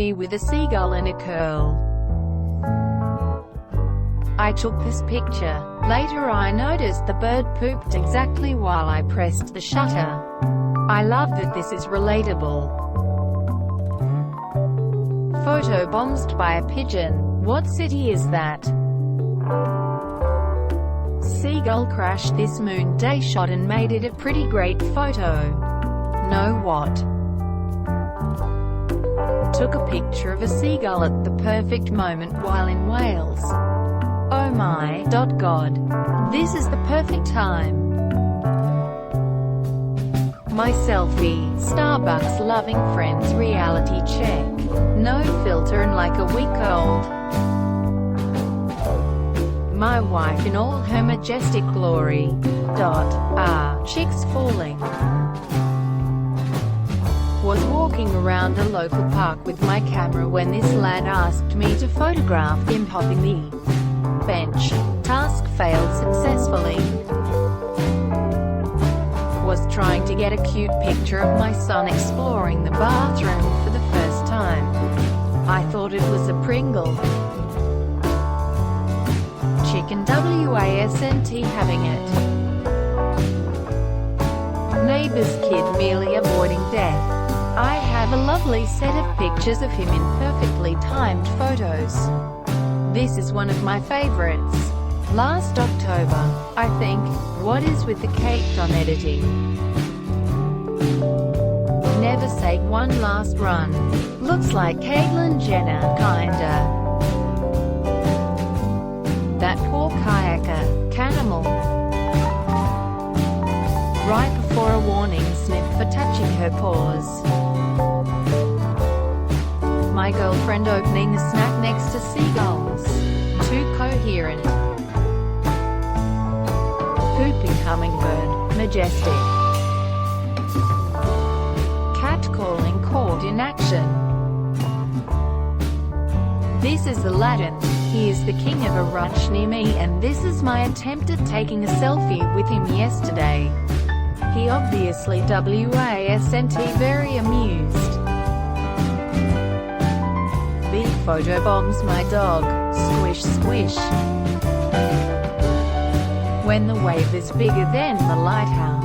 selfie with a seagull in a curl. I took this picture. Later I noticed the bird pooped exactly while I pressed the shutter. I love that this is relatable. Photo bombed by a pigeon. What city is that? Seagull crashed this moon day shot and made it a pretty great photo. Know what? Took a picture of a seagull at the perfect moment while in Wales. Oh my God. This is the perfect time. My selfie. Starbucks loving friends reality check. No filter and like a week old. My wife in all her majestic glory. Chicks falling. Was walking around a local park with my camera when this lad asked me to photograph him hopping the bench. Task failed successfully. Was trying to get a cute picture of my son exploring the bathroom for the first time. I thought it was a Pringle. Chicken wasn't having it. Neighbor's kid merely avoiding death. I have a lovely set of pictures of him in perfectly timed photos. This is one of my favorites. Last October, I think. What is with the cake on editing? Never say one last run. Looks like Caitlyn Jenner, kinda. That poor kayaker, Canimal. Right before a warning snip for touching her paws. My girlfriend opening a snack next to seagulls. Too coherent. Pooping hummingbird, majestic. Cat calling caught in action. This is Aladdin. He is the king of a ranch near me, and this is my attempt at taking a selfie with him yesterday. He obviously wasn't very amused. Big photo bombs my dog. Squish squish. When the wave is bigger than the lighthouse.